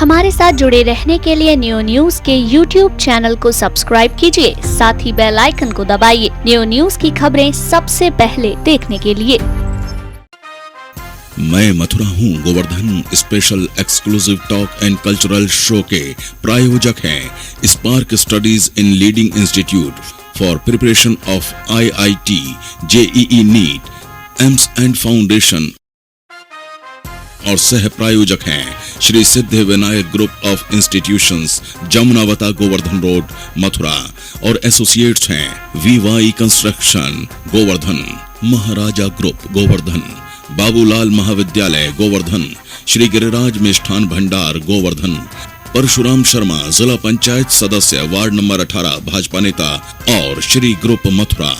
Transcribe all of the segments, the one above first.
हमारे साथ जुड़े रहने के लिए न्यू न्यूज के YouTube चैनल को सब्सक्राइब कीजिए, साथ ही बेल आइकन को दबाइए न्यू न्यूज की खबरें सबसे पहले देखने के लिए। मैं मथुरा हूँ Govardhan special exclusive talk and cultural show के प्रायोजक हैं spark studies in leading institute for preparation of IIT, JEE NEET, AIIMS and foundation और सह प्रायोजक हैं Shri Siddhi Vinayak group of institutions, Jamunavata, Govardhan road, Mathura और एसोसिएट्स हैं VY construction Govardhan, Maharaja group Govardhan, Babulal महाविद्यालय गोवर्धन, श्री गिरिराज मिष्ठान भंडार गोवर्धन, परशुराम शर्मा जिला पंचायत सदस्य वार्ड नंबर 18 भाजपा नेता और श्री ग्रुप मथुरा।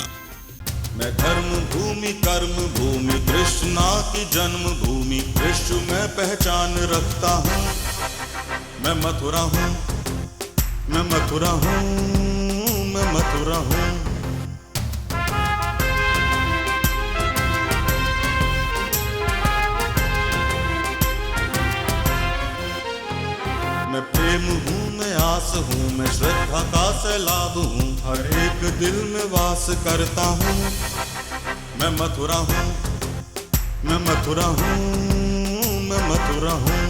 मैं धर्म भूमि कर्म भूमि कृष्णा की जन्म भूमि कृष्ण में पहचान रखता हूँ। मैं मथुरा हूँ, मैं मथुरा हूँ, मैं मथुरा हूँ। मैं प्रेम हूँ, मैं आस हूँ, मैं श्रद्धा का सैलाब हूँ, हर एक दिल में वास करता हूँ। मैं मथुरा हूँ, मैं मथुरा हूँ, मैं मथुरा हूँ।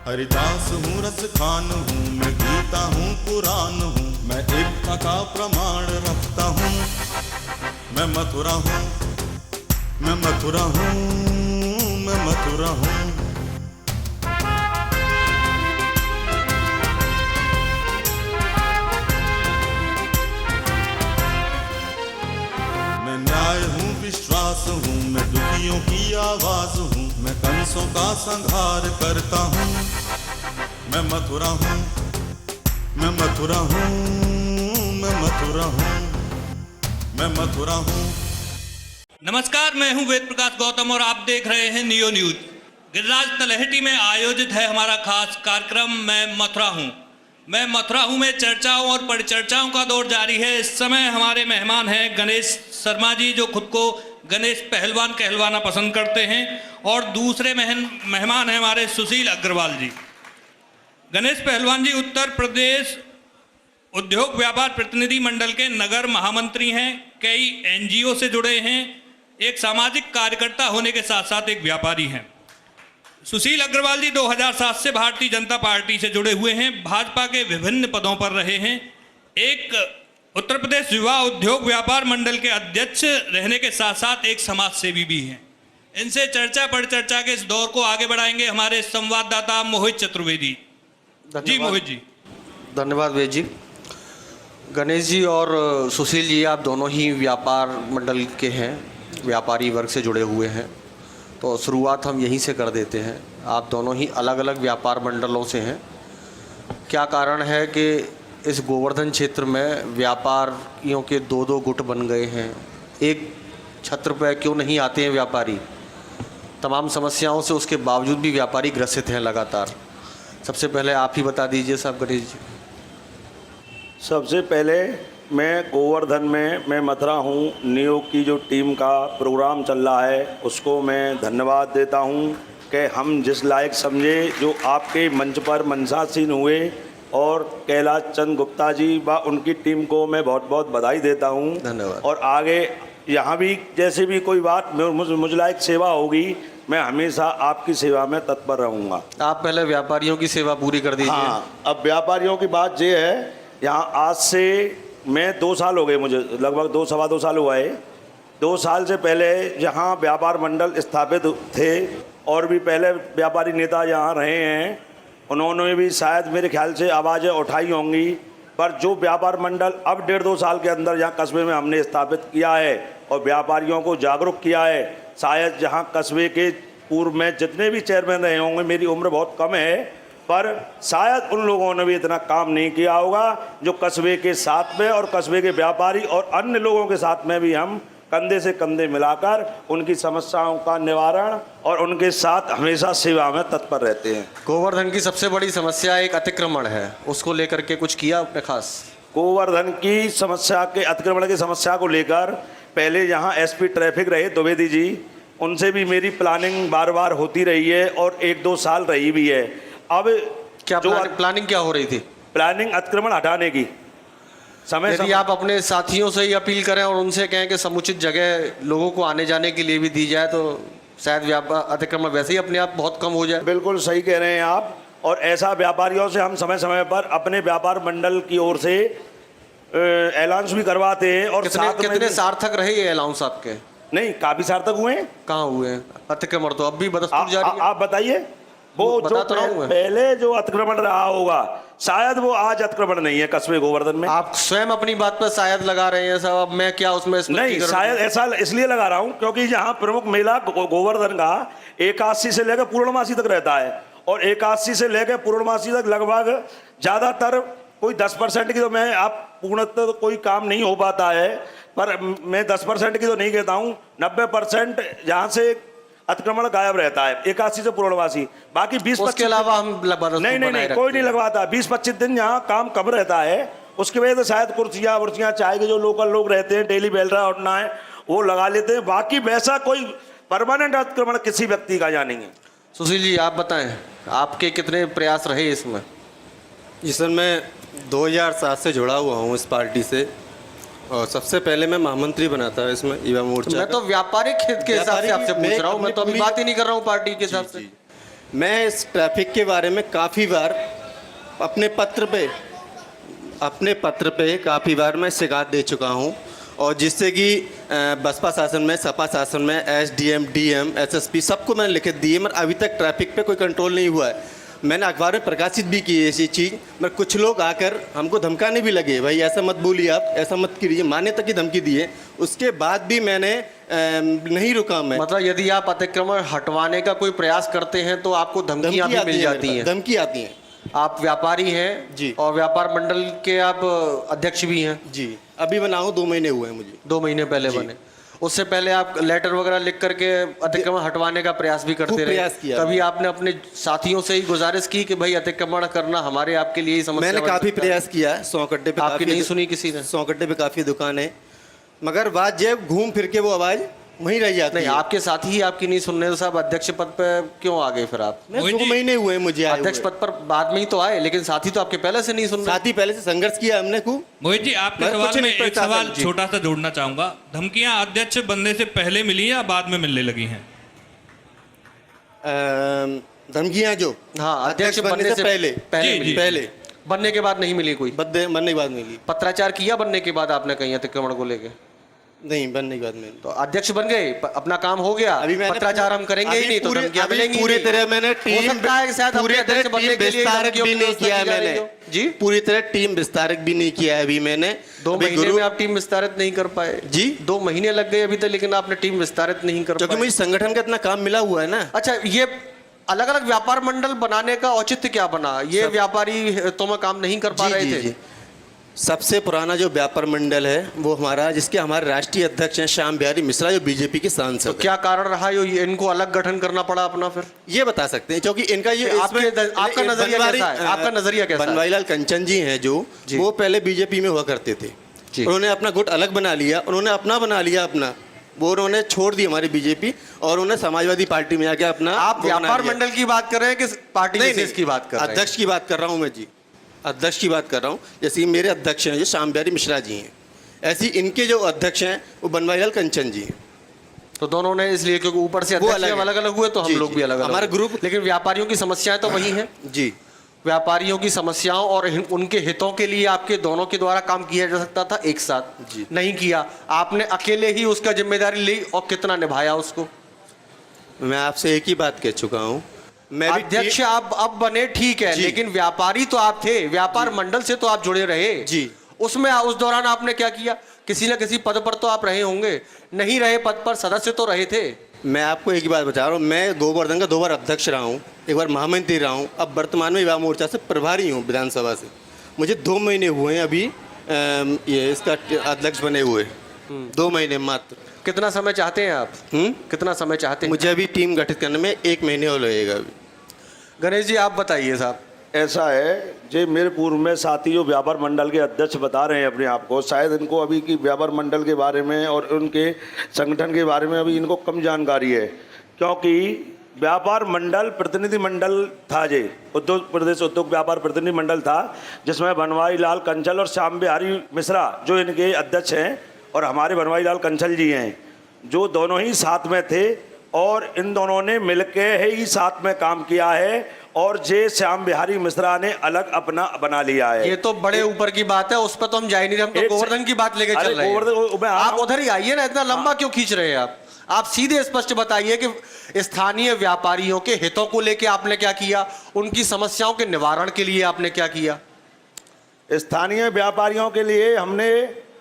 हरिदास हूँ, रस खान हूँ, मैं गीता हूँ, पुराण हूँ, मैं एकता का प्रमाण रखता हूँ। मैं मथुरा हूँ, मैं मथुरा हूँ, मैं मथुरा हूँ। मैं न्याय हूँ, विश्वास हूँ, मैं दुखियों की आवाज हूँ, मैं कंसों का संहार करता हूँ। मैं मथुरा हूँ, मैं मथुरा हूँ, मैं मथुरा हूँ, मैं मथुरा हूँ। नमस्कार, मैं हूं वेद प्रकाश गौतम और आप देख रहे हैं नियो न्यूज। गिरिराज तलहटी में आयोजित है हमारा खास कार्यक्रम मैं मथुरा हूं। मैं मथुरा हूं में चर्चाओं और परिचर्चाओं का दौर जारी है। इस समय हमारे मेहमान हैं गणेश शर्मा जी, जो खुद को गणेश पहलवान कहलवाना पसंद करते हैं, और दूसरे मेहमान हैं हमारे सुशील अग्रवाल जी। गणेश पहलवान जी उत्तर प्रदेश उद्योग व्यापार प्रतिनिधि मंडल के नगर महामंत्री हैं, कई NGO से जुड़े हैं, एक सामाजिक कार्यकर्ता होने के साथ साथ एक व्यापारी हैं। सुशील अग्रवाल जी 2007 से भारतीय जनता पार्टी से जुड़े हुए हैं, भाजपा के विभिन्न पदों पर रहे हैं, एक उत्तर प्रदेश युवा उद्योग व्यापार मंडल के अध्यक्ष रहने के साथ साथ एक समाज सेवी भी हैं। इनसे चर्चा परिचर्चा के इस दौर को आगे बढ़ाएंगे हमारे संवाददाता मोहित चतुर्वेदी जी। मोहित जी, धन्यवाद वेद जी। गणेश जी और सुशील जी, आप दोनों ही व्यापार मंडल के हैं, व्यापारी वर्ग से जुड़े हुए हैं, तो शुरुआत हम यहीं से कर देते हैं। आप दोनों ही अलग अलग व्यापार मंडलों से हैं। क्या कारण है कि इस गोवर्धन क्षेत्र में व्यापारियों के दो दो गुट बन गए हैं? एक छत्र पर क्यों नहीं आते हैं व्यापारी? तमाम समस्याओं से उसके बावजूद भी व्यापारी ग्रसित हैं लगातार। सबसे पहले आप ही बता दीजिए साहब गणेश जी। सबसे पहले मैं गोवर्धन में मैं मथुरा हूँ नियो की जो टीम का प्रोग्राम चल रहा है उसको मैं धन्यवाद देता हूँ कि हम जिस लायक समझे जो आपके मंच पर मंसासीन हुए, और कैलाश चंद गुप्ता जी व उनकी टीम को मैं बहुत बहुत बधाई देता हूँ। धन्यवाद। और आगे यहाँ भी जैसे भी कोई बात मुझ लायक सेवा होगी, मैं हमेशा आपकी सेवा में तत्पर रहूँगा। आप पहले व्यापारियों की सेवा पूरी कर दीजिए। हाँ, अब व्यापारियों की बात ये है, यहाँ आज से मैं 2 साल हो गए, मुझे लगभग 2 साल हुआ है। 2 साल से पहले यहाँ व्यापार मंडल स्थापित थे और भी पहले व्यापारी नेता यहाँ रहे हैं, उन्होंने भी शायद मेरे ख्याल से आवाज़ें उठाई होंगी। पर जो व्यापार मंडल अब 1.5-2 साल के अंदर यहाँ कस्बे में हमने स्थापित किया है और व्यापारियों को जागरूक किया है, शायद जहाँ कस्बे के पूर्व में जितने भी चेयरमैन रहे होंगे, मेरी उम्र बहुत कम है, पर शायद उन लोगों ने भी इतना काम नहीं किया होगा जो कस्बे के साथ में और कस्बे के व्यापारी और अन्य लोगों के साथ में भी हम कंधे से कंधे मिलाकर उनकी समस्याओं का निवारण और उनके साथ हमेशा सेवा में तत्पर रहते हैं। गोवर्धन की सबसे बड़ी समस्या एक अतिक्रमण है, उसको लेकर के कुछ किया आपने खास? गोवर्धन की समस्या के अतिक्रमण की समस्या को लेकर पहले यहाँ एसपी ट्रैफिक रहे द्विवेदी जी, उनसे भी मेरी प्लानिंग बार बार होती रही है और 1-2 साल रही भी है। अब क्या प्लानिंग क्या हो रही थी? प्लानिंग अतिक्रमण हटाने की यदि आप अपने साथियों से ही अपील करें और उनसे कहें कि समुचित जगह लोगों को आने जाने के लिए भी दी जाए तो शायद अतिक्रमण वैसे ही अपने आप बहुत कम हो जाए। बिल्कुल सही कह रहे हैं आप। और ऐसा व्यापारियों से हम समय समय पर अपने व्यापार मंडल की ओर से अनाउंस भी करवाते हैं। और कितने सार्थक रहे ये अनाउंस आपके? नहीं, काफी सार्थक हुए हैं। कहाँ हुए हैं? अतिक्रमण तो अब भी बदस्तूर जारी है। आप बताइए, वो जो पहले जो अतिक्रमण रहा होगा शायद वो आज अतिक्रमण नहीं है कस्बे गोवर्धन में। आप स्वयं अपनी बात पर शायद लगा रहे हैं साहब, अब मैं क्या उसमें नहीं, शायद ऐसा इसलिए लगा रहा हूं क्योंकि यहाँ प्रमुख मेला गोवर्धन का एकादशी से लेकर पूर्णमासी तक रहता है और एकादशी से लेकर पूर्णमासी तक लगभग ज्यादातर कोई 10% की तो मैं आप पूर्णतः कोई काम नहीं हो पाता है, पर मैं 10% की तो नहीं कहता हूँ, 90% यहाँ से अतिक्रमण गायब रहता है एकादशी से पूर्णवासी। बाकी 20-25 के अलावा हम नहीं कोई नहीं लगवाता। 20-25 दिन यहाँ काम कम रहता है, उसकी वजह से शायद कुर्सियाँ चाय के जो लोकल लोग रहते हैं डेली बेलरा उठना है वो लगा लेते हैं। बाकी वैसा कोई परमानेंट अतिक्रमण किसी व्यक्ति का यहाँ नहीं है। सुशील जी आप बताएं, आपके कितने प्रयास रहे इसमें? जी सर, मैं 2007 से जुड़ा हुआ हूँ इस पार्टी से और सबसे पहले मैं महामंत्री बना था इसमें युवा मोर्चा। मैं तो व्यापारिक हित के हिसाब से आपसे पूछ रहा हूँ, मैं तो अभी बात ही नहीं कर रहा हूँ पार्टी के हिसाब से। मैं इस ट्रैफिक के बारे में काफ़ी बार अपने पत्र पे काफ़ी बार मैं शिकायत दे चुका हूँ और जिससे कि बसपा शासन में, सपा शासन में, एसडीएम, डीएम, एसएसपी सबको मैंने लिखित दी है, मगर अभी तक ट्रैफिक पे कोई कंट्रोल नहीं हुआ है। मैंने अखबार में प्रकाशित भी की है ऐसी चीज़, मगर कुछ लोग आकर हमको धमकाने भी लगे, भाई ऐसा मत बोलिए, आप ऐसा मत कीजिए, मारने तक की धमकी दी है। उसके बाद भी मैंने नहीं रुका मैं। मतलब यदि आप अतिक्रमण हटवाने का कोई प्रयास करते हैं तो आपको धमकियाँ भी मिल जाती हैं? धमकी आती हैं। आप व्यापारी हैं जी और व्यापार मंडल के आप अध्यक्ष भी हैं जी। अभी बना हूँ, 2 महीने हुए हैं मुझे। 2 महीने पहले बने। उससे पहले आप लेटर वगैरह लिख करके अतिक्रमण हटवाने का प्रयास भी करते रहे। कभी आपने अपने साथियों से ही गुजारिश की कि भाई अतिक्रमण करना हमारे आपके लिए ही समस्या? मैंने काफ़ी प्रयास किया है, 100 गड्ढे पे आपकी नहीं सुनी किसी ने? 100 गड्ढे पे काफ़ी दुकान है, मगर बात जब घूम फिर के वो आवाज़ वहीं रह जाती है। आपके साथी ही आपकी नहीं सुन रहे तो साहब अध्यक्ष पद पे क्यों आ गए फिर आप? 2 महीने हुए मुझे अध्यक्ष पद पर बाद में ही तो आए, लेकिन साथी तो आपके पहले से नहीं सुन रहे। साथी पहले से संघर्ष किया हमने खूब। मोहित जी आपके सवाल में एक सवाल छोटा सा जोड़ना चाहूंगा, धमकियां अध्यक्ष बनने से पहले मिली या बाद में मिलने लगी हैं? धमकियां जो अध्यक्ष बनने से पहले बनने के बाद नहीं मिली? कोई बनने के बाद मिली। पत्राचार किया बनने के बाद आपने कहीं अतिक्रमण को लेके? नहीं, बनने के बाद में। तो अध्यक्ष बन गए, अपना काम हो गया, अभी पत्राचार हम करेंगे ही नहीं तो धमकियां मिलेंगी। पूरी तरह मैंने टीम विस्तारक भी नहीं किया है मैंने जी, पूरी तरह टीम विस्तारक भी नहीं किया है अभी मैंने। 2 महीने में आप टीम विस्तारित नहीं कर पाए जी? 2 महीने लग गए अभी तक, लेकिन आपने टीम विस्तारित नहीं कर पाए क्योंकि मुझे संगठन का इतना काम मिला हुआ है ना। अच्छा, ये अलग अलग व्यापार मंडल बनाने का औचित्य क्या बना? ये व्यापारी तो में काम नहीं कर पा रहे थे? सबसे पुराना जो व्यापार मंडल है वो हमारा, जिसके हमारे राष्ट्रीय अध्यक्ष हैं श्याम बिहारी मिश्रा, जो बीजेपी के सांसद। तो क्या कारण रहा इनको अलग गठन करना पड़ा अपना? फिर ये बता सकते हैं क्योंकि इनका ये आपका नजरिया कैसा है? आपका नजरिया कैसा है? बनवारीलाल कंचन जी हैं जो वो पहले बीजेपी में हुआ करते थे, उन्होंने अपना गुट अलग बना लिया, उन्होंने अपना बना लिया अपना, वो उन्होंने छोड़ दी हमारी बीजेपी और उन्होंने समाजवादी पार्टी में आके अपना। आप व्यापार मंडल की बात कर रहे हैं कि पार्टी की बात कर रहे हैं? अध्यक्ष की बात कर रहा हूँ मैं जी, अध्यक्ष की बात कर रहा हूँ। जैसे मेरे अध्यक्ष हैं जो श्याम बिहारी मिश्रा जी हैं, ऐसे इनके जो अध्यक्ष हैं वो बनवारीलाल कंचन जी हैं। तो दोनों ने इसलिए क्योंकि ऊपर से अध्यक्ष अलग अलग हुए तो हम लोग भी अलग अलग, हमारा ग्रुप। लेकिन व्यापारियों की समस्याएं तो वही हैं जी। व्यापारियों की समस्याओं और उनके हितों के लिए आपके दोनों के द्वारा काम किया जा सकता था एक साथ जी। नहीं किया, आपने अकेले ही उसका जिम्मेदारी ली और कितना निभाया उसको? मैं आपसे एक ही बात कह चुका हूँ, मैं अध्यक्ष आप अब बने ठीक है, लेकिन व्यापारी तो आप थे, व्यापार मंडल से तो आप जुड़े रहे जी। उसमें उस दौरान आपने क्या किया? किसी न किसी पद पर तो आप रहे होंगे, नहीं रहे पद पर सदस्य तो रहे थे। मैं आपको एक ही बात बता रहा हूँ, मैं गोवर्धन का 2 बार अध्यक्ष रहा हूँ, 1 बार महामंत्री रहा हूँ, अब वर्तमान में युवा मोर्चा से प्रभारी हूँ विधानसभा से। मुझे 2 महीने हुए हैं अभी ये इसका अध्यक्ष बने हुए, 2 महीने मात्र। कितना समय चाहते हैं आप? कितना समय चाहते हैं? मुझे अभी टीम गठित करने में 1 महीने और लगेगा अभी। गणेश जी आप बताइए साहब। ऐसा है जे मेरे पूर्व में साथी जो व्यापार मंडल के अध्यक्ष बता रहे हैं अपने आप को, शायद इनको अभी की व्यापार मंडल के बारे में और उनके संगठन के बारे में अभी इनको कम जानकारी है, क्योंकि व्यापार मंडल प्रतिनिधि मंडल था जे उद्योग प्रदेश उद्योग व्यापार प्रतिनिधि मंडल था, जिसमें बनवारी लाल कंचल और श्याम बिहारी मिश्रा जो इनके अध्यक्ष हैं और हमारे बनवारी लाल कंचल जी हैं, जो दोनों ही साथ में थे और इन दोनों ने मिलके ही साथ में काम किया है और जे श्याम बिहारी मिश्रा ने अलग अपना बना लिया है। ये तो बड़े ऊपर की बात है, उस पर तो हम जा ही नहीं रहे, हम तो गोवर्धन की बात लेके चल रहे हैं। आप उधर ही आइए ना, इतना लंबा क्यों खींच रहे हैं आप सीधे स्पष्ट बताइए कि स्थानीय व्यापारियों के हितों को लेके आपने क्या किया, उनकी समस्याओं के निवारण के लिए आपने क्या किया? स्थानीय व्यापारियों के लिए हमने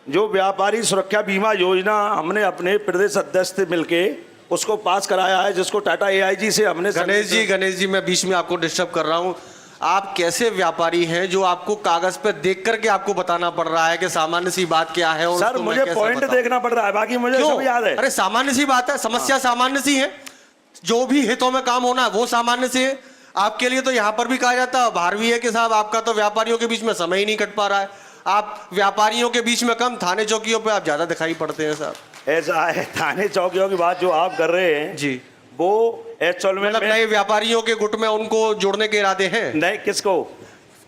जो व्यापारी सुरक्षा बीमा योजना हमने अपने प्रदेश अध्यक्ष से मिलके उसको पास कराया है, जिसको टाटा AIG से हमने। गणेश जी मैं बीच में आपको डिस्टर्ब कर रहा हूं। आप कैसे व्यापारी हैं जो आपको कागज पे देख करके आपको बताना पड़ रहा है कि सामान्य सी बात क्या है? और सर मुझे पॉइंट देखना पड़ रहा है, बाकी मुझे सब याद है। अरे सामान्य सी बात है, समस्या सामान्य सी है, जो भी हितों में काम होना है वो सामान्य सी है। आपके लिए तो यहाँ पर भी कहा जाता है, बाहर भी है कि साहब आपका तो व्यापारियों के बीच में समय ही नहीं कट पा रहा है। आप व्यापारियों के बीच में कम, थाने चौकियों पे आप ज्यादा दिखाई पड़ते हैं साहब। ऐसा है, थाने चौकियों की बात जो आप कर रहे हैं जी, वो एक्चुअल में नए व्यापारियों के गुट में उनको जोड़ने के इरादे हैं? नहीं, किसको?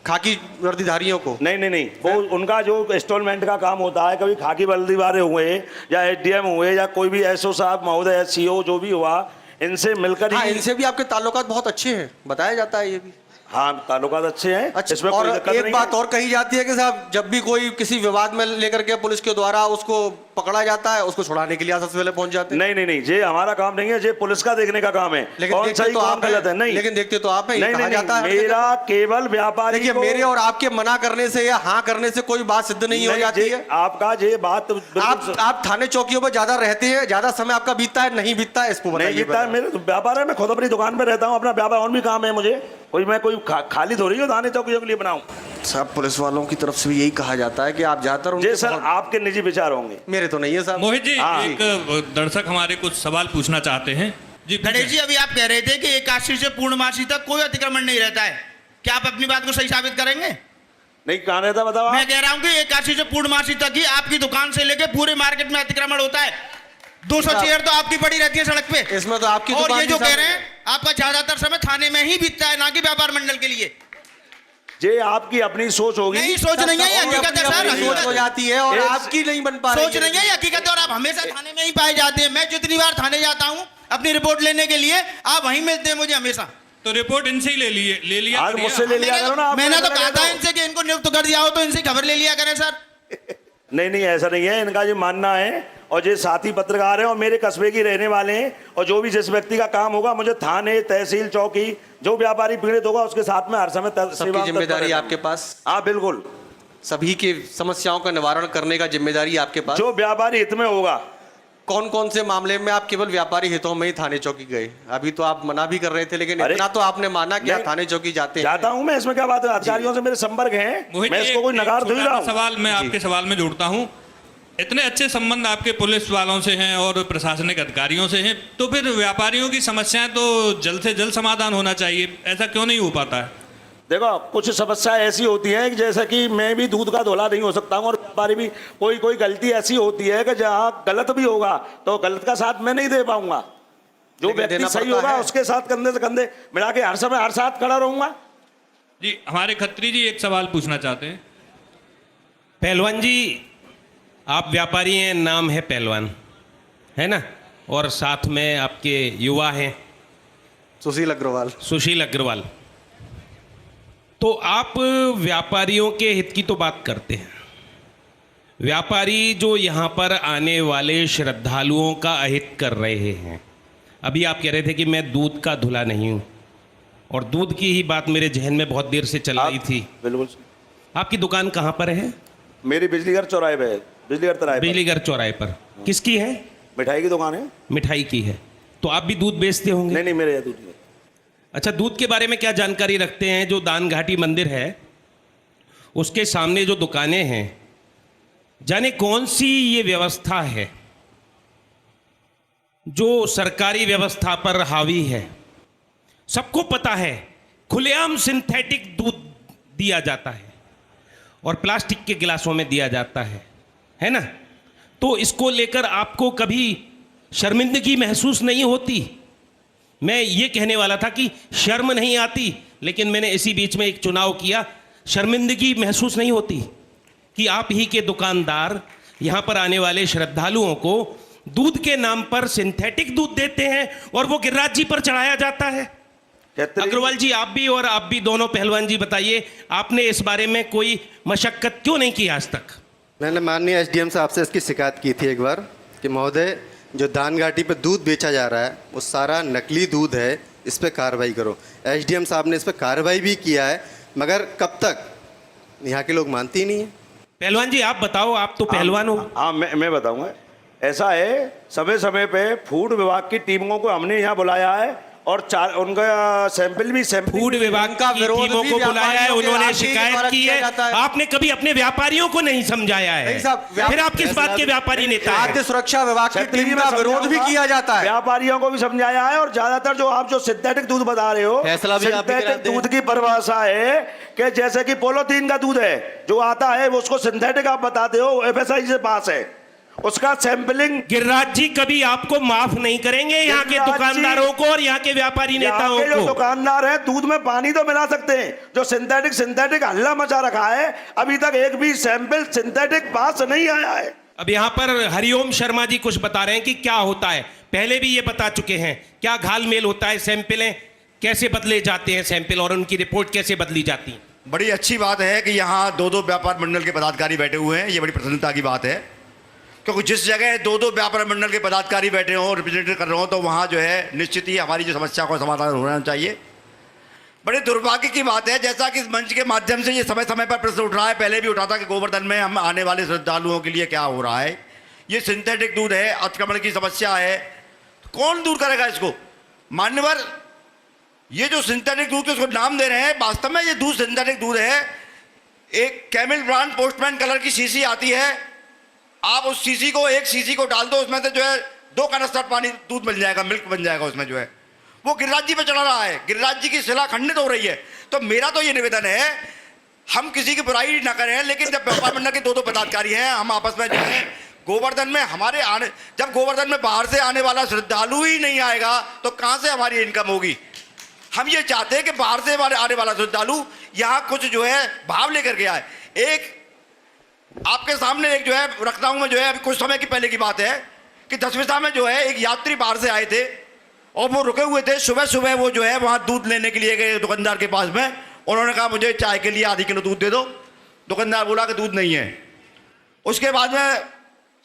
खाकी वर्दीधारियों को? नहीं, वो उनका जो इंस्टॉलमेंट का काम होता है, कभी खाकी वर्दी वाले हुए या SDM हुए या कोई भी SO साहब महोदय CO जो भी हुआ, इनसे मिलकर हाँ, इनसे भी आपके ताल्लुकात बहुत अच्छे हैं, बताया जाता है ये भी। हाँ, ताल्लुकात अच्छे हैं। अच्छा, और एक बात और कही जाती है कि साहब जब भी कोई किसी विवाद में लेकर के पुलिस के द्वारा उसको पकड़ा जाता है, उसको छुड़ाने के लिए सबसे पहले पहुंच जाते हैं। नहीं, ये हमारा काम नहीं है, ये पुलिस का देखने का काम है। लेकिन देखते तो आप गलत है। नहीं, लेकिन देखते तो आप नहीं, मेरा केवल व्यापारी। देखिए, मेरे और आपके मना करने से या हाँ करने से कोई बात सिद्ध नहीं हो जाती है। आपका ये बात, आप थाने चौकियों पर ज्यादा रहते हैं, ज्यादा समय आपका बीतता है, नहीं बीतता है, इसको नहीं बीतता है। मेरे व्यापार है, मैं खुद अपनी दुकान पे रहता हूँ, अपना व्यापार और भी काम है मुझे, मैं कोई खाली थोड़ी हूँ थाने चौकियों के लिए बनाऊं। सब पुलिस वालों की तरफ से भी यही कहा जाता है कि आप ज्यादातर जी सर, आपके निजी विचार होंगे, मेरे तो नहीं है साहब। मोहित जी, एक दर्शक हमारे कुछ सवाल पूछना चाहते हैं जी। गणेश जी, अभी आप कह रहे थे कि एकादशी से पूर्णमासी तक कोई अतिक्रमण नहीं रहता है, क्या आप अपनी बात को सही साबित करेंगे? नहीं, कहाँ रहता बताओ। मैं कह रहा हूँ कि एकादशी से पूर्णमासी तक ही आपकी दुकान से लेके पूरे मार्केट में अतिक्रमण होता है। 200 चेयर तो आपकी पड़ी रहती है सड़क पे, इसमें तो आपकी और ये जो कह रहे हैं आपका ज्यादातर समय थाने में ही बीतता है, ना कि व्यापार मंडल के लिए। ये आपकी अपनी सोच होगी। नहीं, सोच नहीं है, ये हकीकत है सर। सोच हो जाती है और आपकी नहीं बन पा रही है। सोच नहीं है, ये हकीकत है, और आप हमेशा थाने में ही पाए जाते हैं। मैं जितनी बार थाने जाता हूँ अपनी रिपोर्ट लेने के लिए, आप वहीं मिलते हैं मुझे हमेशा। तो रिपोर्ट इनसे ही ले लिया आज मुझसे ले लिया करो ना। मैंने तो कहा था इनसे कि इनको नियुक्त कर दिया हो तो इनसे खबर ले लिया करें सर। नहीं, ऐसा नहीं है, इनका जो मानना है, और ये साथी पत्रकार हैं और मेरे कस्बे की रहने वाले हैं, और जो भी जिस व्यक्ति का काम होगा, मुझे थाने, तहसील, चौकी, जो व्यापारी पीड़ित होगा उसके साथ में हर समय सबकी जिम्मेदारी आपके पास। हाँ बिल्कुल, सभी की समस्याओं का निवारण करने का जिम्मेदारी आपके पास। जो व्यापारी हित में होगा। कौन कौन से मामले में आप केवल व्यापारी हितों में ही थाने चौकी गए? अभी तो आप मना भी कर रहे थे, लेकिन इतना तो आपने माना कि आप थाने चौकी जाता हूं मैं, इसमें क्या बात है? अधिकारियों से मेरे संपर्क हैं, मैं इसको कोई नकार थोड़ी रहा हूं। सवाल मैं आपके सवाल में जोड़ता हूं, इतने अच्छे संबंध आपके पुलिस वालों से हैं और प्रशासनिक अधिकारियों से हैं, तो फिर व्यापारियों की समस्याएं तो जल्द से जल्द समाधान होना चाहिए, ऐसा क्यों नहीं हो पाता है? देखो, कुछ समस्या ऐसी होती है कि जैसे कि मैं भी दूध का धोला नहीं हो सकता हूँ, और व्यापारी भी कोई गलती ऐसी होती है कि जहाँ गलत भी होगा तो गलत का साथ मैं नहीं दे पाऊंगा। जो व्यक्ति सही होगा उसके साथ कंधे से कंधे मिला के हर समय हर साथ खड़ा रहूंगा। जी, हमारे खत्री जी एक सवाल पूछना चाहते हैं। पहलवान जी, आप व्यापारी हैं, नाम है पहलवान, है ना, और साथ में आपके युवा हैं सुशील अग्रवाल। तो आप व्यापारियों के हित की तो बात करते हैं, व्यापारी जो यहाँ पर आने वाले श्रद्धालुओं का अहित कर रहे हैं। अभी आप कह रहे थे कि मैं दूध का धुला नहीं हूँ, और दूध की ही बात मेरे जहन में बहुत देर से चल रही थी। बिल्कुल। आपकी दुकान कहाँ पर है? मेरी बिजलीघर चौराहे पे है। बिजलीघर चौराहे पर। किसकी है? मिठाई की दुकान है। मिठाई की है, तो आप भी दूध बेचते होंगे? नहीं, मेरे यहाँ दूध नहीं। अच्छा, दूध के बारे में क्या जानकारी रखते हैं? जो दान घाटी मंदिर है उसके सामने जो दुकानें हैं, जाने कौन सी ये व्यवस्था है जो सरकारी व्यवस्था पर हावी है? सबको पता है खुलेआम सिंथेटिक दूध दिया जाता और प्लास्टिक के गिलासों में दिया जाता है ना? तो इसको लेकर आपको कभी शर्मिंदगी महसूस नहीं होती? मैं ये कहने वाला था कि शर्म नहीं आती, लेकिन मैंने इसी बीच में एक चुनाव किया। शर्मिंदगी महसूस नहीं होती कि आप ही के दुकानदार यहाँ पर आने वाले श्रद्धालुओं को दूध के नाम पर सिंथेटिक दूध देते हैं और वो गिरिराज जी पर चढ़ाया जाता है? अग्रवाल जी, आप भी दोनों पहलवान जी बताइए, आपने इस बारे में कोई मशक्कत क्यों नहीं की आज तक? मैंने माननीय एसडीएम साहब से इसकी शिकायत की थी एक बार कि महोदय, जो दान घाटी पे दूध बेचा जा रहा है वो सारा नकली दूध है, इस पर कार्रवाई करो। एसडीएम साहब ने इस पर कार्रवाई भी किया है, मगर कब तक? यहाँ के लोग मानते ही नहीं है। पहलवान जी आप बताओ, आप तो पहलवान हो। हाँ, मैं बताऊंगा। ऐसा है, समय समय पे फूड विभाग की टीमों को हमने यहाँ बुलाया है और उनका सैंपल भी फूड विभाग का विरोध टीमों को बुलाया है, उन्होंने शिकायत की है। आपने कभी अपने व्यापारियों को नहीं समझाया है, फिर आप किस बात के व्यापारी नेता हैं? खाद्य सुरक्षा विभाग की टीम का विरोध भी किया जाता है। व्यापारियों को भी समझाया है और ज्यादातर जो आप जो सिंथेटिक दूध बता रहे हो, सिंथेटिक दूध की परिभाषा है कि जैसे कि पॉलीथीन का दूध है जो आता है वो उसको सिंथेटिक आप बताते हो, एफएसआई से पास है, उसका सैंपलिंग। गिरिराज जी कभी आपको माफ नहीं करेंगे यहाँ के दुकानदारों को और यहाँ के व्यापारी नेताओं को? जो दुकानदार है दूध में पानी तो मिला सकते हैं, जो सिंथेटिक हल्ला मचा रखा है, अभी तक एक भी सैंपल सिंथेटिक पास नहीं आया है। अब यहाँ पर हरिओम शर्मा जी कुछ बता रहे हैं कि क्या होता है, पहले भी ये बता चुके हैं, क्या घालमेल होता है, सैंपलें कैसे बदले जाते हैं, सैंपल और उनकी रिपोर्ट कैसे बदली जाती है? बड़ी अच्छी बात है कि यहाँ दो व्यापार मंडल के पदाधिकारी बैठे हुए हैं, ये बड़ी प्रसन्नता की बात है, क्योंकि जिस जगह दो व्यापार मंडल के पदाधिकारी बैठे हों, रिप्रेजेंटेटिव कर रहे हो, तो वहाँ जो है निश्चित ही हमारी जो समस्या का समाधान होना चाहिए। बड़े दुर्भाग्य की बात है, जैसा कि इस मंच के माध्यम से ये समय समय पर प्रश्न उठ रहा है, पहले भी उठा था कि गोवर्धन में हम आने वाले श्रद्धालुओं के लिए क्या हो रहा है। ये सिंथेटिक दूध है, अतिक्रमण की समस्या है, तो कौन दूर करेगा इसको? मान्यवर, ये जो सिंथेटिक दूध उसको नाम दे रहे हैं, वास्तव में ये दूध सिंथेटिक दूध है। एक कैमिल ब्रांड पोस्टमैन कलर की शीशी आती है, आप उस शीशी को, एक शीशी को डाल दो, उसमें से जो है 2 कनस्तर पानी दूध मिल जाएगा, मिल्क बन जाएगा उसमें जो है। वो गिरिराज जी पे चढ़ा रहा है, गिरिराज जी की शिला खंडित हो रही है। तो मेरा तो ये निवेदन है, हम किसी की बुराई ना करें, लेकिन जब व्यापार मंडल के 2 पदाधिकारी हैं, हम आपस में जो है गोवर्धन में हमारे आने, जब गोवर्धन में बाहर से आने वाला श्रद्धालु ही नहीं आएगा तो कहाँ से हमारी इनकम होगी? हम ये चाहते हैं कि बाहर से आने वाला श्रद्धालु यहाँ कुछ जो है भाव लेकर के आए। एक आपके सामने एक जो है रखता हूं मैं, जो है अभी कुछ समय की पहले की बात है कि दसवें में जो है एक यात्री बाहर से आए थे और वो रुके हुए थे। सुबह सुबह वो जो है वहाँ दूध लेने के लिए गए दुकानदार के पास में, उन्होंने कहा मुझे चाय के लिए आधी किलो दूध दे दो। दुकानदार बोला कि दूध नहीं है। उसके बाद में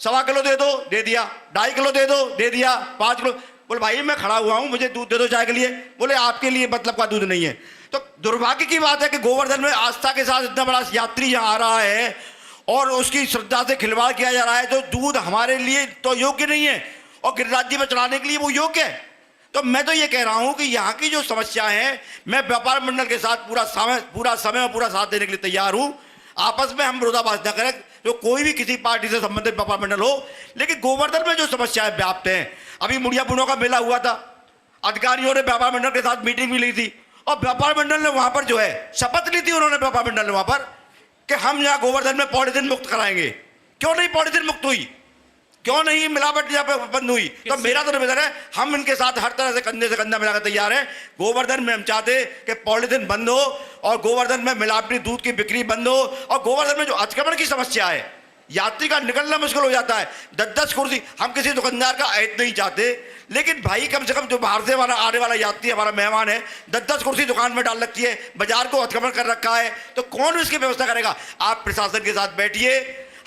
1.25 किलो दे दो, दे दिया। 2.5 किलो दे दो, दे दिया। 5 किलो, बोले भाई मैं खड़ा हुआ हूँ, मुझे दूध दे दो चाय के लिए। बोले आपके लिए मतलब का दूध नहीं है। तो दुर्भाग्य की बात है कि गोवर्धन में आस्था के साथ इतना बड़ा यात्री यहाँ आ रहा है और उसकी श्रद्धा से खिलवाड़ किया जा रहा है, जो दूध हमारे लिए तो योग्य नहीं है और गिरिराज जी में चढ़ाने के लिए वो योग्य है। तो मैं तो ये कह रहा हूं कि यहाँ की जो समस्या है, मैं व्यापार मंडल के साथ पूरा समय और पूरा साथ देने के लिए तैयार हूं। आपस में हम विरोधाभास न करें, जो कोई भी किसी पार्टी से संबंधित व्यापार मंडल हो, लेकिन गोवर्धन में जो समस्याएं व्याप्त हैं, अभी मुड़िया पुनों का मेला हुआ था, अधिकारियों ने व्यापार मंडल के साथ मीटिंग भी ली थी और व्यापार मंडल ने वहां पर जो है शपथ ली थी, उन्होंने व्यापार मंडल ने वहां पर कि हम यहाँ गोवर्धन में पॉलीथिन मुक्त कराएंगे। क्यों नहीं पॉलीथिन मुक्त हुई? क्यों नहीं मिलावट यहाँ पे बंद हुई? तो मेरा तो निवेदन है, हम इनके साथ हर तरह से कंधे से कंधा मिलाकर तैयार हैं। गोवर्धन में हम चाहते हैं कि पॉलीथिन बंद हो और गोवर्धन में मिलावटी दूध की बिक्री बंद हो। और गोवर्धन में जो अतिक्रमण की समस्या है, यात्री का निकलना मुश्किल हो जाता है। 10-10 कुर्सी, हम किसी दुकानदार का ऐड नहीं चाहते, लेकिन भाई कम से कम जो बाहर से आने वाला यात्री हमारा मेहमान है, 10-10 कुर्सी दुकान में डाल रखी है, बाजार को अतिक्रमण कर रखा है, तो कौन इसकी व्यवस्था करेगा? आप प्रशासन के साथ बैठिए,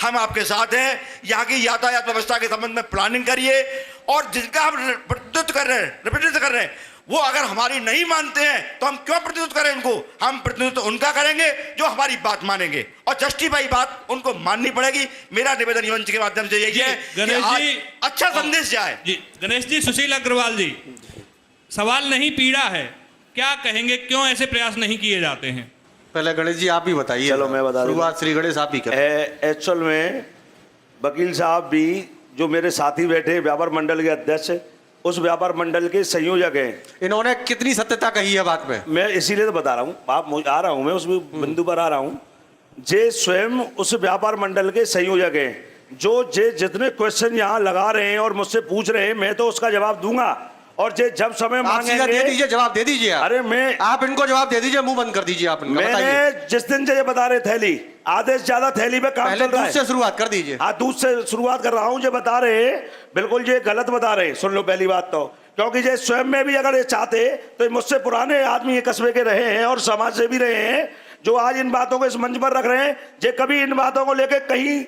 हम आपके साथ हैं। यहाँ की यातायात व्यवस्था के संबंध में प्लानिंग करिए और जिनका हम प्रतिनिधित्व कर रहे हैं, वो अगर हमारी नहीं मानते हैं तो हम क्यों प्रतिनिधित्व करें उनको? हम प्रतिनिधित्व उनका करेंगे जो हमारी बात मानेंगे और जस्टिफाई बात उनको माननी पड़ेगी। मेरा निवेदन मंच के माध्यम से यही है कि अच्छा संदेश जाए। जी गणेश जी, सुशील अग्रवाल जी, सवाल नहीं पीड़ा है, क्या कहेंगे, क्यों ऐसे प्रयास नहीं किए जाते हैं? पहले गणेश जी आप ही बताइए। चलो मैं बता दूं। शुरुआत श्री गणेश आप ही करें। एक्चुअल में वकील साहब भी, जो मेरे साथी बैठे व्यापार मंडल के अध्यक्ष, उस व्यापार मंडल के संयोजक हैं। इन्होंने कितनी सत्यता कही है बात में? मैं इसीलिए तो बता रहा हूँ, आ रहा हूँ, मैं उस बिंदु पर आ रहा हूँ। जे स्वयं उस व्यापार मंडल के संयोजक हैं, जो जे जितने क्वेश्चन यहाँ लगा रहे हैं और मुझसे पूछ रहे हैं, मैं तो उसका जवाब दूंगा। और जे जब समय मांगेंगे, दे दीजिए, जवाब दे दीजिए। अरे मैं, आप इनको जवाब दे दीजिए, मुंह बंद कर दीजिए आप इनका। मैंने जिस दिन से ये बता रहे थैली आदेश ज्यादा थैली पे काम चल रहा है। दूध से शुरुआत कर दीजिए। हाँ, दूध से शुरुआत कर रहा हूँ। जो बता रहे हैं बिल्कुल ये गलत बता रहे हैं। सुन लो पहली बात तो, क्योंकि ये स्वयं में भी अगर ये चाहते तो मुझसे पुराने आदमी ये कस्बे के रहे हैं और समाज से भी रहे हैं, जो आज इन बातों को इस मंच पर रख रहे हैं, ये कभी इन बातों को लेकर कहीं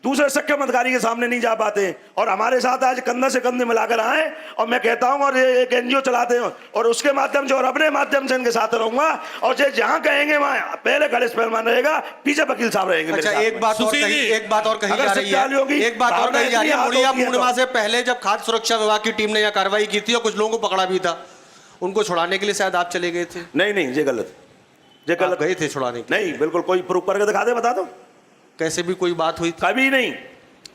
दूसरे सक्षम अधिकारी के सामने नहीं जा पाते और हमारे साथ आज कंधे से कंधे मिलाकर आए। और मैं कहता हूं, और ये एक एनजीओ चलाते हैं और उसके माध्यम से और अपने माध्यम से इनके साथ रहूंगा। और जो जहां कहेंगे वहां पहले गणेश पहलवान रहेगा, पीछे वकील साहब रहेंगे। अच्छा, एक बात और कही जा रही है, एक बात और कही जा रही है। मुड़िया पूर्णिमा से पहले जब खाद्य सुरक्षा विभाग की टीम ने यह कार्रवाई की थी और कुछ लोगों को पकड़ा भी था, उनको छुड़ाने के लिए शायद आप चले गए थे? नहीं, ये गलत गए थे छुड़ाने? नहीं, बिल्कुल। कोई प्रूफ करके दिखा दे, बता दो। कैसे भी कोई बात हुई? कभी नहीं।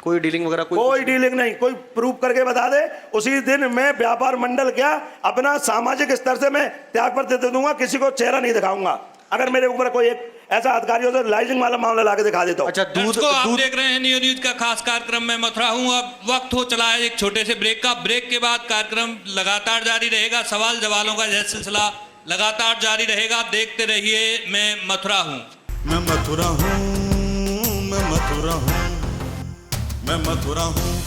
कोई डीलिंग वगैरह? कोई डीलिंग नहीं। कोई प्रूफ करके बता दे, उसी दिन मैं व्यापार मंडल क्या अपना सामाजिक स्तर से मैं त्याग पत्र दे दूंगा। किसी को चेहरा नहीं दिखाऊंगा। अगर मेरे ऊपर कोई एक ऐसा अधिकारी हो तो लाइजिंग वाला मामला लाके दिखा देता हूं। अच्छा, दर्शकों, आप देख रहे हैं नियो न्यूज का खास कार्यक्रम। मैं मथुरा हूं। अब वक्त हो चला है एक छोटे से ब्रेक का। ब्रेक के बाद कार्यक्रम लगातार जारी रहेगा। सवाल जवाबों का यह सिलसिला लगातार जारी रहेगा। देखते रहिए। मैं मथुरा हूं। मैं मथुरा हूँ, मैं मथुरा हूँ, मैं मथुरा हूँ।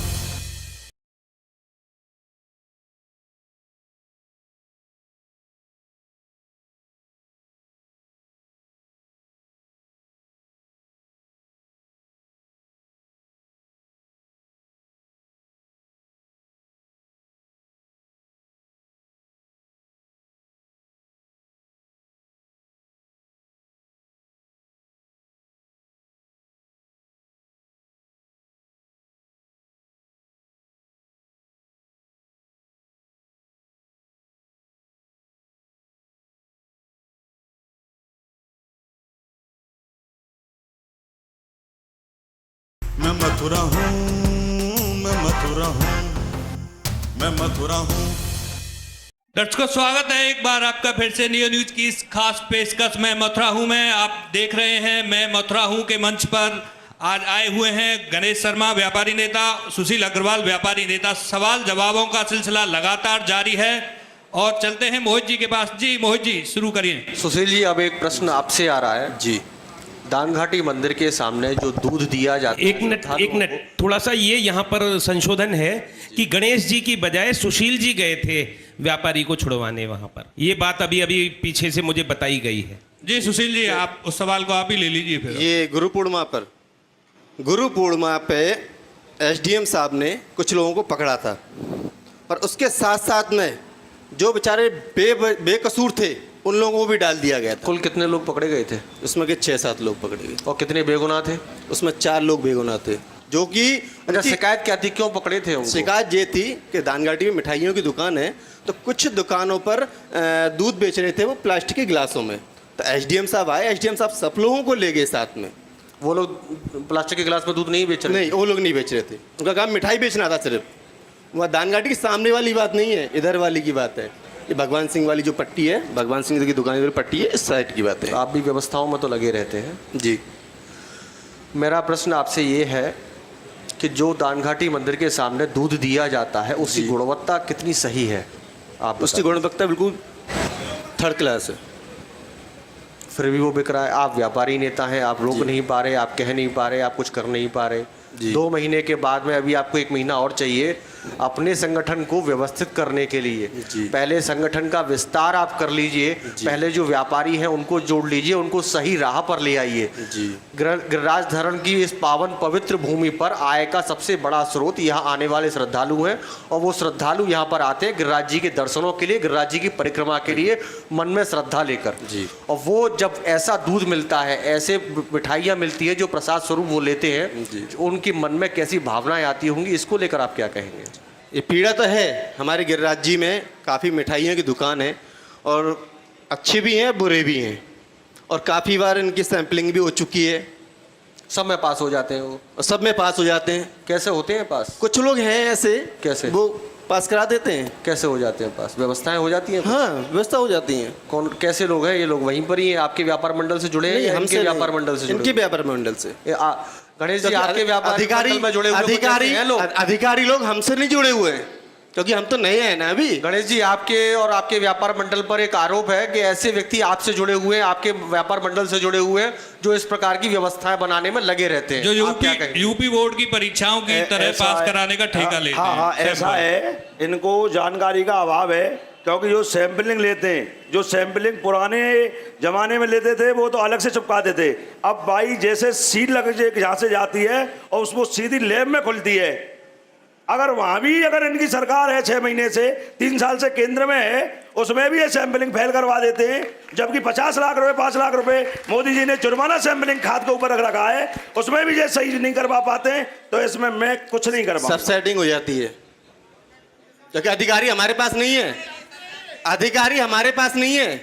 मैं मथुरा हूँ, मैं मथुरा हूँ, मैं मथुरा हूँ। दर्शकों, स्वागत है एक बार आपका फिर से नियो न्यूज की इस खास पेशकश में मथुरा हूं। मैं आप देख रहे हैं मैं मथुरा हूं के मंच पर आज आए हुए हैं गणेश शर्मा व्यापारी नेता, सुशील अग्रवाल व्यापारी नेता। सवाल जवाबों का सिलसिला लगातार जारी है और चलते हैं मोहित जी के पास। जी मोहित जी, शुरू करिए। सुशील जी, अब एक प्रश्न आपसे आ रहा है जी। दानघाटी मंदिर के सामने जो दूध दिया जाता है, एक मिनट थोड़ा सा ये यहाँ पर संशोधन है कि गणेश जी की बजाय सुशील जी गए थे व्यापारी को छुड़वाने वहां पर। ये बात अभी पीछे से मुझे बताई गई है। जी सुशील जी, आप उस सवाल को आप ही ले लीजिए फिर। ये गुरु पूर्णिमा पे एसडीएम साहब ने कुछ लोगों को पकड़ा था, पर उसके साथ साथ में जो बेचारे बेकसूर थे उन लोगों को भी डाल दिया गया था। कुल कितने लोग पकड़े गए थे? उसमें के 6-7 लोग पकड़े गए। और कितने बेगुनाह थे? उसमें 4 लोग बेगुनाह थे, जो कि शिकायत क्या थी, क्यों पकड़े थे उनको? शिकायत ये थी कि दानघाटी में मिठाइयों की दुकान है, तो कुछ दुकानों पर दूध बेच रहे थे वो प्लास्टिक के गिलासों में। तो एसडीएम साहब आए, एसडीएम साहब सब लोगों को ले गए साथ में। वो लोग प्लास्टिक के गिलास में दूध नहीं बेच रहे? नहीं, वो लोग नहीं बेच रहे थे। उनका काम मिठाई बेचना था सिर्फ। वह दानघाटी के सामने वाली बात नहीं है, इधर वाली की बात है। ये भगवान सिंह वाली जो पट्टी है, भगवान सिंह की दुकान वाली पट्टी है, इस साइड की बात है। आप भी व्यवस्थाओं में तो लगे रहते हैं जी। मेरा प्रश्न आपसे ये है कि जो दानघाटी मंदिर के सामने दूध दिया जाता है, उसकी गुणवत्ता कितनी सही है? आप उसकी गुणवत्ता बिल्कुल 3rd क्लास है, फिर भी वो बिक रहा है। आप व्यापारी नेता हैं, आप रोक नहीं पा रहे, आप कह नहीं पा रहे, आप कुछ कर नहीं पा रहे। 2 महीने के बाद में अभी आपको 1 महीना और चाहिए अपने संगठन को व्यवस्थित करने के लिए। पहले संगठन का विस्तार आप कर लीजिए, पहले जो व्यापारी हैं उनको जोड़ लीजिए, उनको सही राह पर ले आइए। गिरिराज धरण की इस पावन पवित्र भूमि पर आय का सबसे बड़ा स्रोत यहाँ आने वाले श्रद्धालु हैं, और वो श्रद्धालु यहाँ पर आते हैं गिरिराज जी के दर्शनों के लिए, गिरिराज जी की परिक्रमा के लिए, मन में श्रद्धा लेकर। और वो जब ऐसा दूध मिलता है, ऐसे मिठाइयाँ मिलती है जो प्रसाद स्वरूप वो लेते हैं, उनके मन में कैसी भावनाएं आती होंगी, इसको लेकर आप क्या कहेंगे? ये पीड़ा तो है। हमारे गिरिराज जी में काफ़ी मिठाइयों की दुकान है, और अच्छे भी हैं बुरे भी हैं, और काफ़ी बार इनकी सैम्पलिंग भी हो चुकी है। सब में पास हो जाते हैं वो? और सब में पास हो जाते हैं। कैसे होते हैं पास? कुछ लोग हैं ऐसे। कैसे? वो पास करा देते हैं। कैसे हो जाते हैं पास? व्यवस्थाएं हो जाती हैं? हाँ, व्यवस्था हो जाती है। कौन कैसे लोग हैं ये लोग? वहीं पर ही हैं? आपके व्यापार मंडल से जुड़े हैं या इनके व्यापार मंडल से जुड़े? इनके व्यापार मंडल से। गणेश जी, आपके व्यापार अधिकारी मंडल में जुड़े हुए अधिकारी लोग हमसे नहीं जुड़े हुए हैं, क्योंकि हम तो नए हैं ना अभी। गणेश जी, आपके और आपके व्यापार मंडल पर एक आरोप है कि ऐसे व्यक्ति आपसे जुड़े हुए हैं, आपके व्यापार मंडल से जुड़े हुए हैं, जो इस प्रकार की व्यवस्थाएं बनाने में लगे रहते हैं। जो यूपी बोर्ड की परीक्षाओं की तरह पास कराने का ठेका लेते हैं। हाँ, ऐसा है, इनको जानकारी का अभाव है, क्योंकि जो सैंपलिंग लेते हैं, जो सैंपलिंग पुराने जमाने में लेते थे वो तो अलग से चिपकाते थे। अब भाई जैसे सील लग यहाँ से जाती है और उसको सीधी लैब में खुलती है। अगर वहाँ भी अगर इनकी सरकार है 6 महीने से 3 साल से केंद्र में है, उसमें भी ये सैंपलिंग फेल करवा देते हैं, जबकि 50 लाख रुपए 5 लाख रुपए मोदी जी ने जुर्माना सैंपलिंग खाद के ऊपर रख रखा है, उसमें भी ये सही नहीं करवा पाते हैं। तो इसमें मैं कुछ नहीं कर पाऊंगा। सब सेटिंग हो जाती है, क्योंकि अधिकारी हमारे पास नहीं है। अधिकारी हमारे पास नहीं है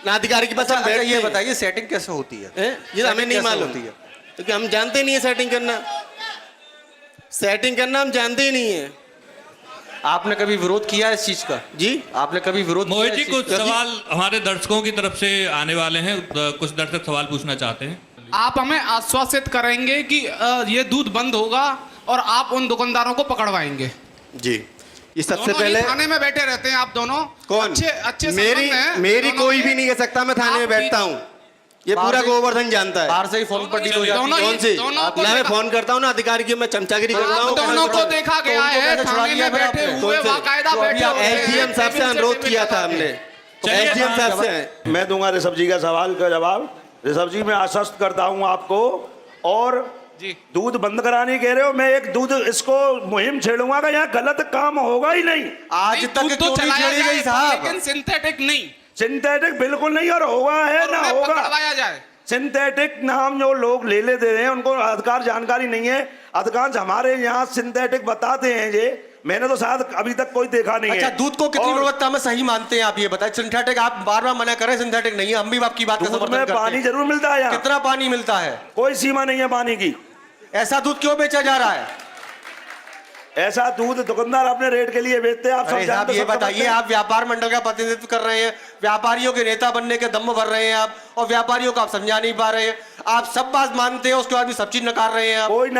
ना, अधिकारी के पास हम बैठ। ये बताइए सेटिंग कैसे होती है? ये हमें नहीं मालूम, क्योंकि हम जानते नहीं है सेटिंग करना। सेटिंग करना हम जानते ही नहीं है। आपने कभी विरोध किया इस चीज का? जी, आपने कभी विरोध मोहित जी, कुछ सवाल हमारे दर्शकों की तरफ से आने वाले हैं, कुछ दर्शक सवाल पूछना चाहते हैं। आप हमें आश्वासित करेंगे कि ये दूध बंद होगा और आप उन दुकानदारों को पकड़वाएंगे? जी, ये सबसे पहले थाने में बैठे रहते हैं आप दोनों। कौन? अच्छे मेरी कोई भी नहीं कह सकता मैं थाने में बैठता हूँ। ये पूरा गोवर्धन जानता है। बाहर से ही फोन पर डील हो जाती है। कौन सी? मैं फोन करता हूँ ना अधिकारी की, मैं चमचागिरी करता हूँ। दोनों को देखा गया है थाने में बैठे हुए, बाकायदा बैठे हुए। एसडीएम साहब से अनुरोध किया था हमने, एसडीएम साहब से। मैं दूंगा ऋषभ जी का सवाल का जवाब। ऋषभ जी, मैं आश्वस्त करता हूँ आपको, और दूध बंद कराने कह रहे हो, मैं एक दूध इसको मुहिम छेड़ूंगा कि यहाँ गलत काम होगा ही नहीं। आज तक तो चलाया गई साहब, लेकिन सिंथेटिक नहीं। सिंथेटिक बिल्कुल नहीं, और होगा है ना होगा। पकड़वाया जाए। सिंथेटिक नाम जो लोग ले लेते हैं उनको अधिकार जानकारी नहीं है। अधिकांश हमारे यहाँ सिंथेटिक बताते हैं ये, मैंने तो शायद अभी तक कोई देखा नहीं है। अच्छा, दूध को कितनी गुणवत्ता में सही मानते हैं आप ये बताएं? सिंथेटिक आप बार बार मना करें, सिंथेटिक नहीं है, हम भी आपकी बात का समर्थन करते हैं। पानी जरूर मिलता है यहाँ। कितना पानी मिलता है? कोई सीमा नहीं है पानी की। ऐसा दूध क्यों बेचा जा रहा है? ऐसा दूध दुकानदार अपने रेट के लिए बेचते हैं। आप सब जानते हैं। ये बताइए, आप व्यापार मंडल का प्रतिनिधित्व कर रहे हैं, व्यापारियों के नेता बनने के दम भर रहे हैं आप, और व्यापारियों को आप समझा नहीं पा रहे हैं। आप सब बात मानते हैं, उसके बाद भी सब चीज नकार रहे हैं आप। कोई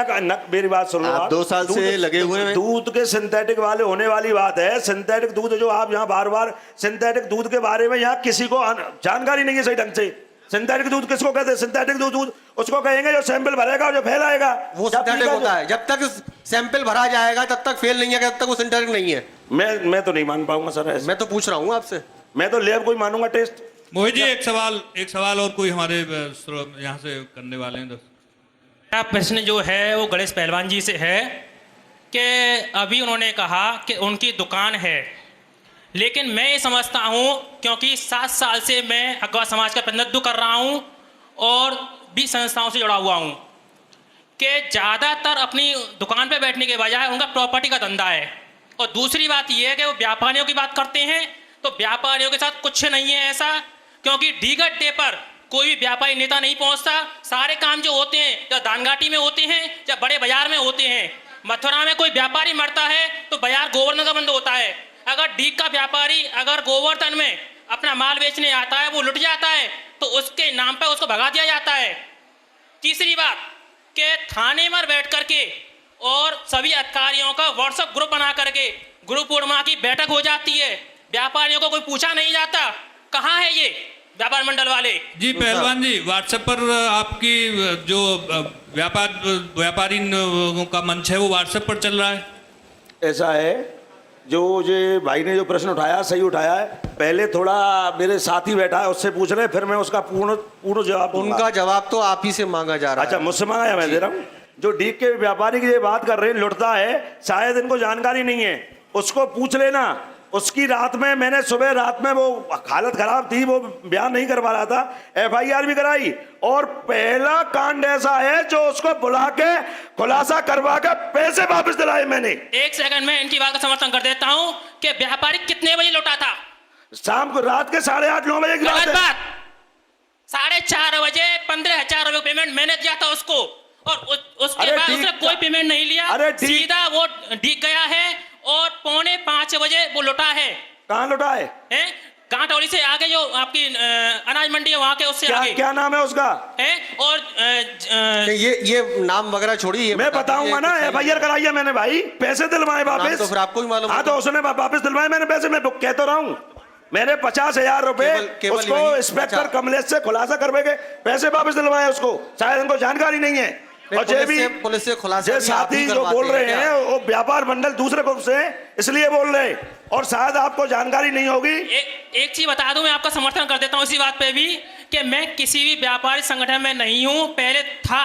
मेरी बात सुनो। आप 2 साल से लगे हुए हैं। दूध के सिंथेटिक वाले होने वाली बात है। सिंथेटिक दूध जो आप यहाँ बार बार, सिंथेटिक दूध के बारे में यहाँ किसी को जानकारी नहीं है सही ढंग से। सिंथेटिक दूध किसको कहते हैं? सिंथेटिक दूध उसको कहेंगे जो सैंपल भरेगा, जो फैलाएगा, वो सिंथेटिक होता है। जब तक सैंपल भरा जाएगा तब तक फेल नहीं है, तब तक वो सिंथेटिक नहीं है। मैं तो नहीं मान पाऊंगा सर। मैं तो पूछ रहा हूँ आपसे, मैं तो लैब कोई मानूंगा टेस्ट। मोहित जी, एक सवाल और कोई हमारे यहाँ से करने वाले हैं। मेरा प्रश्न जो है वो गणेश पहलवान जी से है कि अभी उन्होंने कहा कि उनकी दुकान है, लेकिन मैं ये समझता हूँ, क्योंकि 7 साल से मैं अगवा समाज का प्रतिनिधित्व कर रहा हूँ और भी संस्थाओं से जुड़ा हुआ हूँ, कि ज़्यादातर अपनी दुकान पे बैठने के बजाय उनका प्रॉपर्टी का धंधा है। और दूसरी बात यह है कि वो व्यापारियों की बात करते हैं, तो व्यापारियों के साथ कुछ नहीं है ऐसा, क्योंकि डी-गट्टे पर कोई भी व्यापारी नेता नहीं पहुँचता। सारे काम जो होते हैं या दानघाटी में होते हैं या बड़े बाजार में होते हैं। मथुरा में कोई व्यापारी मरता है तो बाजार गोवर्धन का बंद होता है। अगर डीग का व्यापारी अगर गोवर्धन में अपना माल बेचने आता है, वो लुट जाता है, तो उसके नाम पर उसको भगा दिया जाता है। तीसरी बात कि थाने में बैठ करके और सभी अधिकारियों का व्हाट्सएप ग्रुप बना करके गुरु पूर्णिमा की बैठक हो जाती है, व्यापारियों को कोई पूछा नहीं जाता। कहाँ है ये व्यापार मंडल वाले? जी पहलवान जी, व्हाट्सएप पर आपकी जो व्यापारी का मंच है वो व्हाट्सएप पर चल रहा है। ऐसा है, जो ये भाई ने जो प्रश्न उठाया सही उठाया है। पहले थोड़ा मेरे साथी बैठा है, उससे पूछ रहे, फिर मैं उसका पूर्ण जवाब दूंगा। उनका जवाब तो आप ही से मांगा जा रहा है। अच्छा, मुझसे मांगा या मैं दे रहा हूँ? जो डीग के व्यापारी की ये बात कर रहे हैं, लुटता है, शायद इनको जानकारी नहीं है, उसको पूछ लेना। उसकी रात में मैंने सुबह रात में, वो हालत खराब थी, वो बयान नहीं करवा रहा था, FIR भी कराई। और पहला कांड ऐसा है जो उसको बुला के खुलासा करवा के पैसे वापस दिलाए मैंने। एक सेकंड में इनकी बात का समर्थन कर देता हूं कि व्यापारी कितने बजे लौटा था? शाम को, रात के 8:30-9 बजे की बात। 4:30 बजे 15,000 रुपए पेमेंट मैंने दिया था उसको, और उसके बाद उसने कोई पेमेंट नहीं लिया। सीधा वो डीग गया है और 4:45 6 बजे वो लुटा है। कहाँ लुटा है? कांटौली से आगे जो आपकी अनाज मंडी है वहाँ के उससे आगे। क्या नाम है उसका? और ये नाम वगैरह छोड़िए, मैं बताऊंगा ना। FIR कराइए मैंने भाई, पैसे दिलवाए वापस। तो फिर आपको ही मालूम। हाँ तो उसने वापस दिलवाए मैंने पैसे, मैं कह तो रहा हूँ। मैंने 50,000 रुपए उसको इंस्पेक्टर कमलेश से खुलासा करवे के पैसे वापस दिलवाए उसको, शायद उनको जानकारी नहीं है। और ये भी पुलिस से खुलासा साथी जो बोल रहे हैं वो व्यापार मंडल दूसरे ग्रुप से इसलिए बोल रहे हैं, और शायद आपको जानकारी नहीं होगी। एक चीज बता दूं, मैं आपका समर्थन कर देता हूं इसी बात पे भी कि मैं किसी भी व्यापारी संगठन में नहीं हूं। पहले था,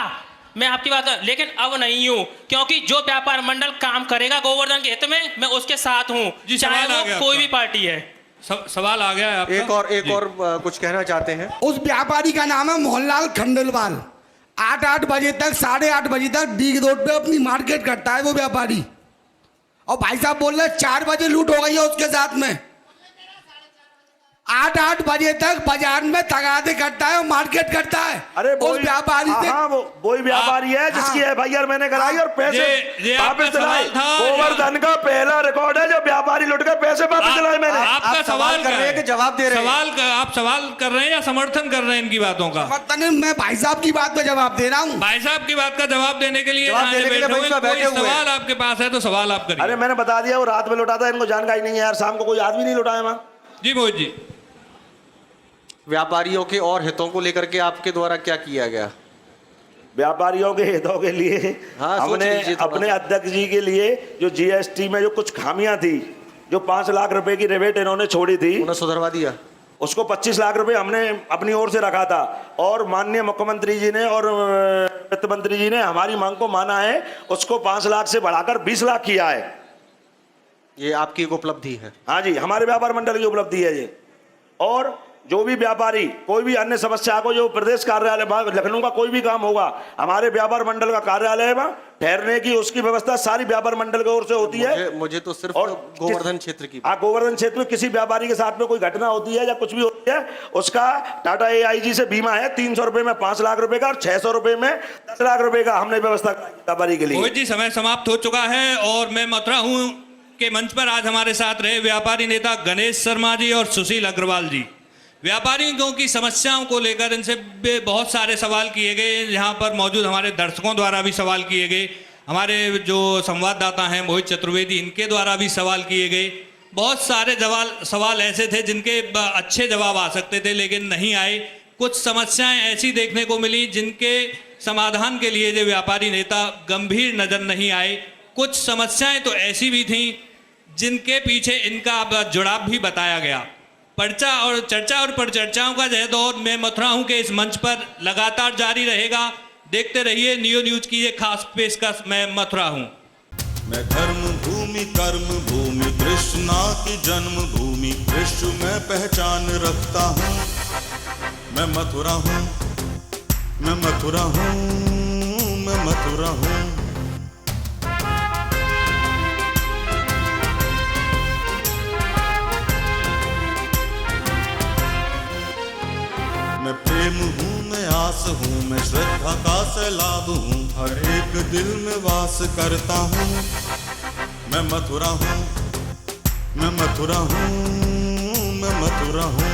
मैं आपकी बात, लेकिन अब नहीं हूं, क्योंकि जो व्यापार मंडल काम करेगा गोवर्धन के हित में, मैं उसके साथ हूं, चाहे वो कोई भी पार्टी है। सवाल आ गया है आपका? एक और कुछ कहना चाहते हैं। उस व्यापारी का नाम है मोहनलाल खंडेलवाल। 8 बजे तक, 8:30 बजे तक डी रोड पे अपनी मार्केट करता है वो व्यापारी। और भाई साहब बोल रहे 4 बजे लूट हो गई है उसके साथ में। 8 बजे तक बाजार में तगादे करता है और मार्केट करता है। अरे उस व्यापारी से, हाँ वही व्यापारी है जिसकी FIR मैंने कराई और पैसे वापस दिलाए। गोवर्धन का पहला रिकॉर्ड है जो व्यापारी लुट के पैसे वापस दिलाए मैंने। आपका सवाल कर रहे हैं कि जवाब दे रहे हैं? आप सवाल कर रहे हैं या समर्थन कर रहे हैं इनकी बातों का? समर्थन, मैं भाई साहब की बात पे जवाब दे रहा हूँ। भाई साहब की बात का जवाब देने के लिए सवाल आपके पास है तो सवाल आप करिए। अरे मैंने बता दिया वो रात में लुटा था, इनको जानकारी नहीं है यार, शाम को कोई आदमी नहीं लुटाया वहाँ। जी मोहित जी, व्यापारियों के और हितों को लेकर के आपके द्वारा क्या किया गया? व्यापारियों के हितों के लिए हमने अपने अध्यक्ष जी के लिए जो GST में जो कुछ खामियां थी, जो 5 लाख रुपए की रिबेट इन्होंने छोड़ी थी, उन्हें सुधरवा दिया। उसको 25 लाख रुपए हमने अपनी ओर से रखा था, और माननीय मुख्यमंत्री जी ने और वित्त मंत्री जी ने हमारी मांग को माना है, उसको 5 लाख से बढ़ाकर 20 लाख किया है। ये आपकी एक उपलब्धि है? हाँ जी, हमारे व्यापार मंडल की उपलब्धि है ये। और जो भी व्यापारी कोई भी अन्य समस्या को, जो प्रदेश कार्यालय लखनऊ का कोई भी काम होगा, हमारे व्यापार मंडल का कार्यालय है, ठहरने की उसकी व्यवस्था सारी व्यापार मंडल की ओर से होती है। मुझे तो सिर्फ गोवर्धन क्षेत्र की, गोवर्धन क्षेत्र में किसी व्यापारी के साथ में कोई घटना होती है या कुछ भी होती है, उसका टाटा AIG से बीमा है। 300 रुपए में 5 लाख रुपए का और 600 रुपए में 10 लाख रुपए का हमने व्यवस्था व्यापारी के लिए। मोहित जी, समय समाप्त हो चुका है और मैं मथुरा हूँ के मंच पर आज हमारे साथ रहे व्यापारी नेता गणेश शर्मा जी और सुशील अग्रवाल जी। व्यापारियों की समस्याओं को लेकर इनसे बहुत सारे सवाल किए गए, यहाँ पर मौजूद हमारे दर्शकों द्वारा भी सवाल किए गए, हमारे जो संवाददाता हैं मोहित चतुर्वेदी, इनके द्वारा भी सवाल किए गए। बहुत सारे सवाल ऐसे थे जिनके अच्छे जवाब आ सकते थे लेकिन नहीं आए। कुछ समस्याएं ऐसी देखने को मिली जिनके समाधान के लिए जो व्यापारी नेता गंभीर नज़र नहीं आए। कुछ समस्याएं तो ऐसी भी थीं जिनके पीछे इनका जुड़ाव भी बताया गया। चर्चा और परिचर्चाओं का यह दौर मैं मथुरा हूँ के इस मंच पर लगातार जारी रहेगा। देखते रहिए नियो न्यूज की ये खास पेशकश। मैं मथुरा हूँ। मैं धर्म भूमि कर्म भूमि कृष्णा की जन्म भूमि विश्व में पहचान रखता हूँ। मैं मथुरा हूँ, मैं मथुरा हूँ, मैं मथुरा हूँ। मैं प्रेम हूँ, मैं आस हूँ, मैं श्रद्धा का सैलाब हूँ, हर एक दिल में वास करता हूँ। मैं मथुरा हूँ, मैं मथुरा हूँ, मैं मथुरा हूँ।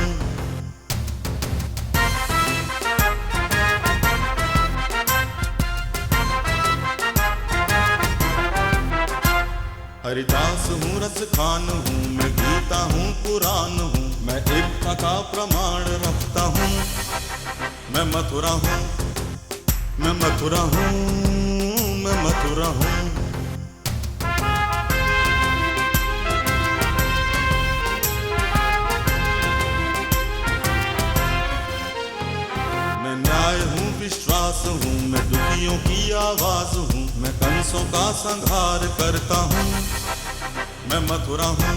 हरिदास हूँ, रस खान हूँ, मैं गीता हूँ, पुराण हूँ, मैं एकता का प्रमाण रखता हूँ। मैं मथुरा हूँ, मैं मथुरा हूँ, मैं मथुरा हूँ। मैं न्याय हूँ, विश्वास हूँ, मैं दुखियों की आवाज हूँ, मैं कंसों का संहार करता हूँ। मैं मथुरा हूँ,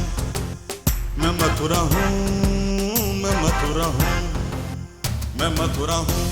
मैं मथुरा हूँ, मैं मथुरा हूँ, मैं मथुरा हूँ।